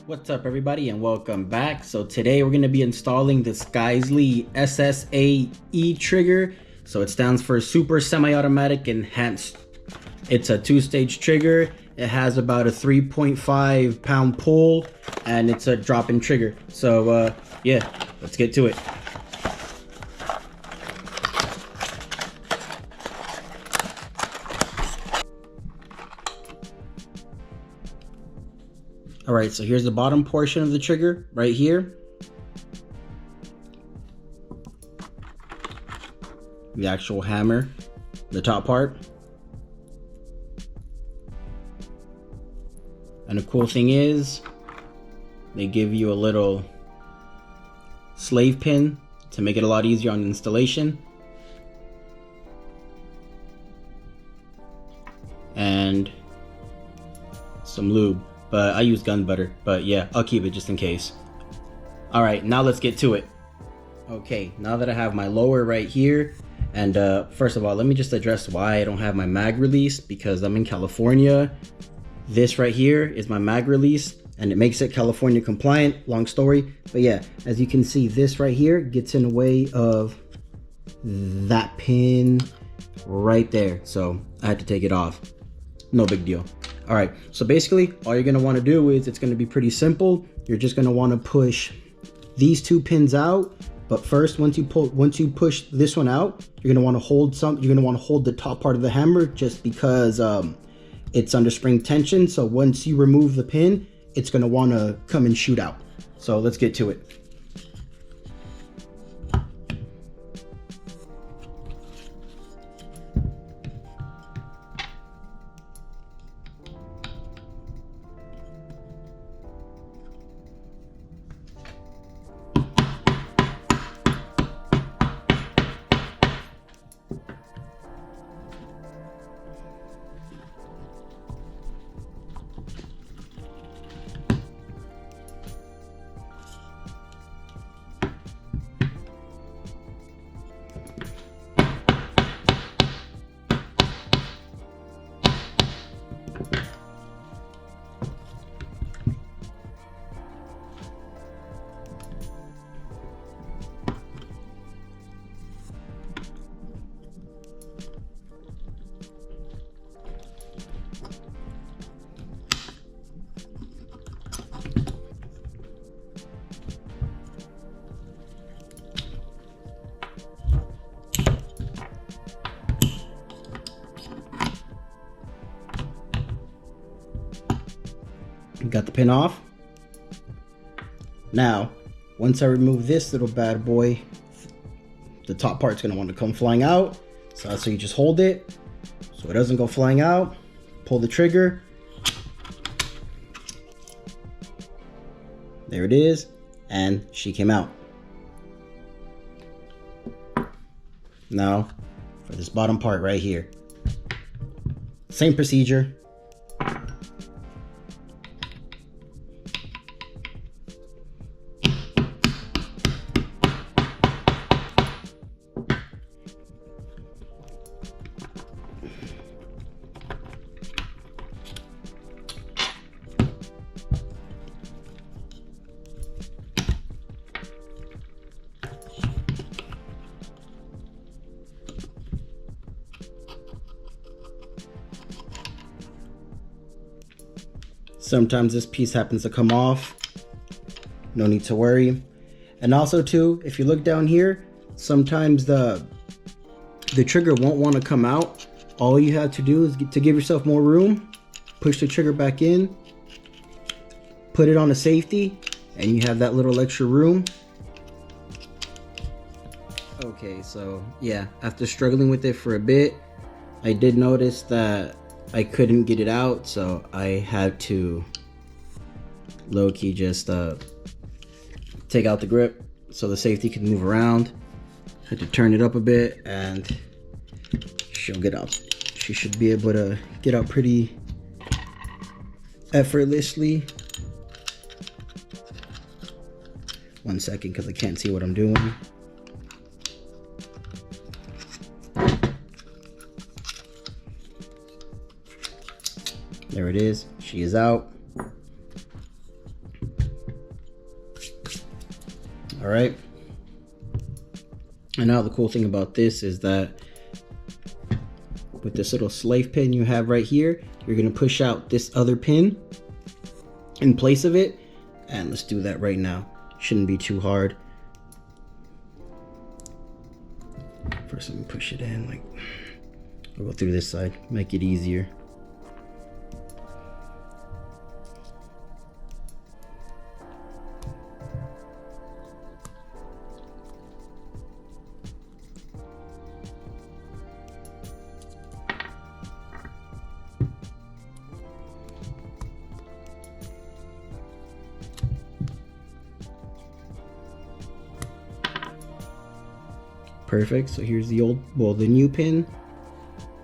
What's up everybody and welcome back. So today we're going to be installing this Geissele Ssa-E trigger. So it stands for Super Semi-Automatic Enhanced. It's a two-stage trigger. It has about a 3.5 pound pull and it's a drop-in trigger. So yeah, let's get to it. All right, so here's the bottom portion of the trigger right here. The actual hammer, the top part. And the cool thing is they give you a little slave pin to make it a lot easier on installation. And some lube. But I use gun butter, but yeah, I'll keep it just in case. All right, now let's get to it. Okay, now that I have my lower right here, and first of all, let me just address why I don't have my mag release, because I'm in California. This right here is my mag release, and it makes it California compliant, long story. But yeah, as you can see, this right here gets in the way of that pin right there. So I had to take it off, no big deal. All right, so basically all you're gonna wanna do is, it's gonna be pretty simple. You're just gonna wanna push these two pins out. But first, once you push this one out, you're gonna wanna hold the top part of the hammer, just because it's under spring tension. So once you remove the pin, it's gonna wanna come and shoot out. So let's get to it. Got the pin off. Now, once I remove this little bad boy, the top part's gonna want to come flying out. So you just hold it so it doesn't go flying out. Pull the trigger. There it is, and she came out. Now, for this bottom part right here, same procedure. Sometimes this piece happens to come off. No need to worry. And also too, if you look down here, sometimes the trigger won't want to come out. All you have to do is to give yourself more room, push the trigger back in, put it on a safety, and you have that little extra room. Okay, so yeah, after struggling with it for a bit, I did notice that I couldn't get it out, so I had to low-key just take out the grip so the safety can move around. Had to turn it up a bit and she'll get out. She should be able to get out pretty effortlessly. 1 second, because I can't see what I'm doing. There it is. She is out. All right. And now the cool thing about this is that with this little slave pin you have right here, you're gonna push out this other pin in place of it. And let's do that right now. Shouldn't be too hard. First, I'm gonna push it in, like, I'll go through this side, make it easier. Perfect. So here's the the new pin.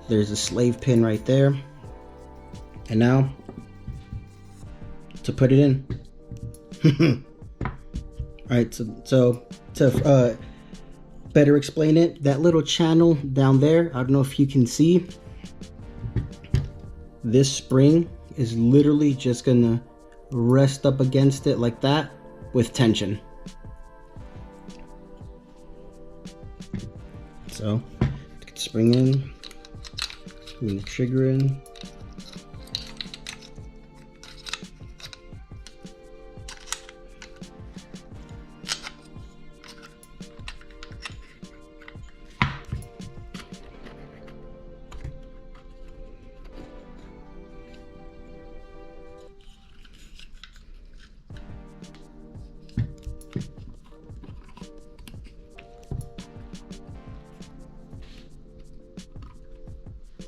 There's a slave pin right there. And now to put it in. All right. So to better explain it, that little channel down there, I don't know if you can see, this spring is literally just gonna rest up against it like that with tension. So, get the spring in, move the trigger in.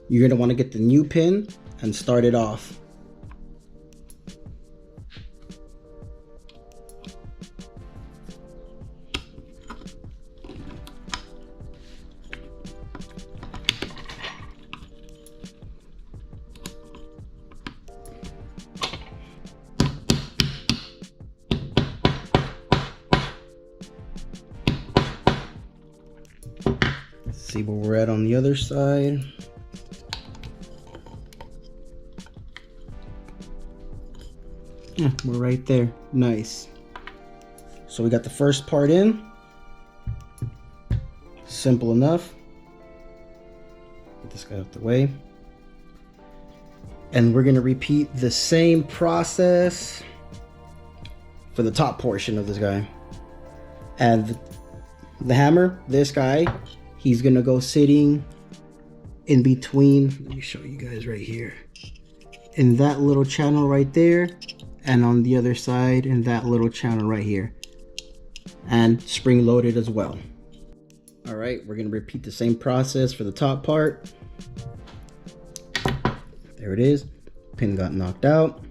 You're going to want to get the new pin and start it off. Let's see where we're at on the other side. Yeah, we're right there. Nice. So we got the first part in. Simple enough. Get this guy out the way. And we're going to repeat the same process for the top portion of this guy. And the hammer, this guy, he's going to go sitting in between. Let me show you guys right here. In that little channel right there. And on the other side in that little channel right here, and spring loaded as well. All right, we're gonna repeat the same process for the top part. There it is, pin got knocked out.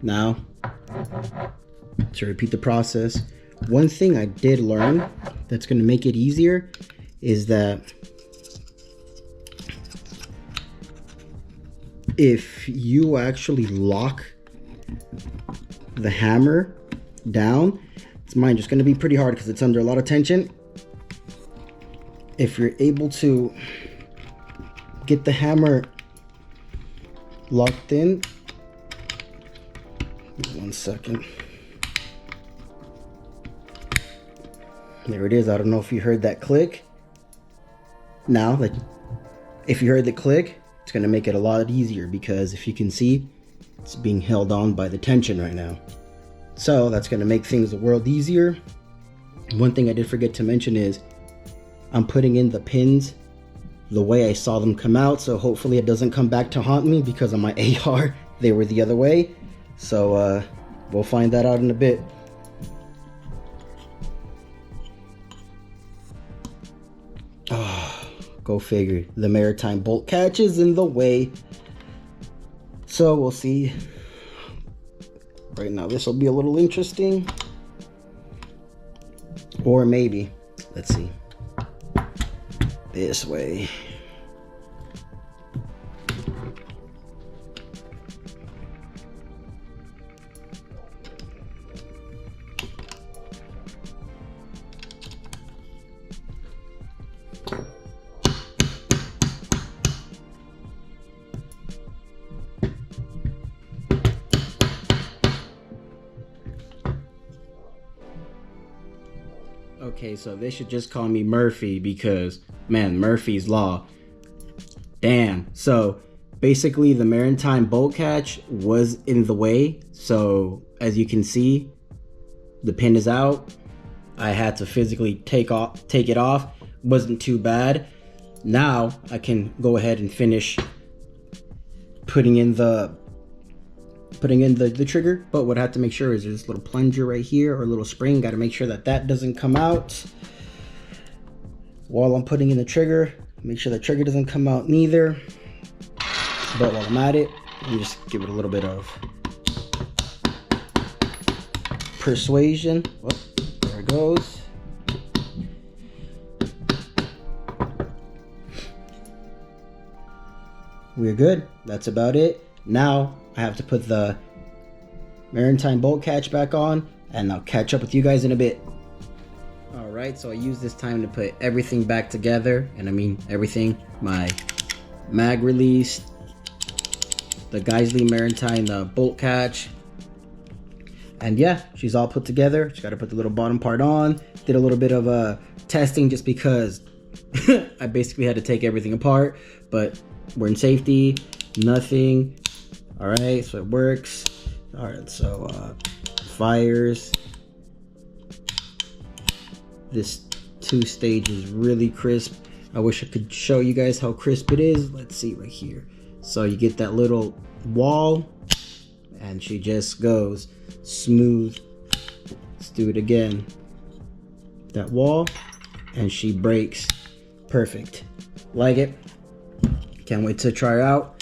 Now to repeat the process, one thing I did learn that's gonna make it easier is that if you actually lock the hammer down, it's mine just going to be pretty hard because it's under a lot of tension. If you're able to get the hammer locked in, 1 second. There it is. I don't know if you heard that click. Now, like, if you heard the click, it's going to make it a lot easier because if you can see, it's being held on by the tension right now. So that's going to make things a world easier. One thing I did forget to mention is I'm putting in the pins the way I saw them come out. So hopefully it doesn't come back to haunt me because on my AR, they were the other way. So we'll find that out in a bit. Go figure. The Marintine bolt catch is in the way. So we'll see. Right now, this will be a little interesting. Or maybe, let's see. This way. Okay, so they should just call me Murphy because, man, Murphy's Law. Damn. So basically the Marintine bolt catch was in the way. So as you can see, the pin is out. I had to physically take it off. Wasn't too bad. Now I can go ahead and finish putting in the trigger, but what I have to make sure is there's this little plunger right here, or a little spring. Got to make sure that doesn't come out while I'm putting in the trigger. Make sure the trigger doesn't come out neither. But while I'm at it, let me just give it a little bit of persuasion. Oh, there it goes. We're good. That's about it. Now I have to put the Marintine bolt catch back on, and I'll catch up with you guys in a bit. Alright, so I used this time to put everything back together, and I mean everything. My mag release, the Geissele Marintine bolt catch, and yeah, she's all put together. Just got to put the little bottom part on. Did a little bit of testing just because I basically had to take everything apart, but we're in safety, nothing. All right, so it works. All right, so fires. This 2-stage is really crisp. I wish I could show you guys how crisp it is. Let's see right here. So you get that little wall, and she just goes smooth. Let's do it again. That wall, and she breaks. Perfect. Like it. Can't wait to try her out.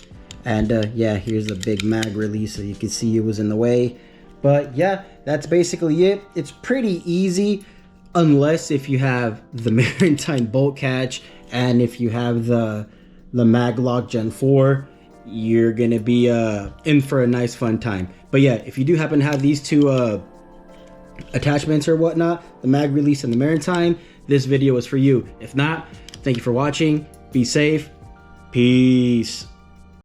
And yeah, here's the big mag release, so you can see it was in the way. But yeah, that's basically it. It's pretty easy, unless if you have the Marintine bolt catch, and if you have the Maglock Gen 4, you're gonna be in for a nice fun time. But yeah, if you do happen to have these two attachments or whatnot, the mag release and the Marintine, this video is for you. If not, thank you for watching. Be safe. Peace.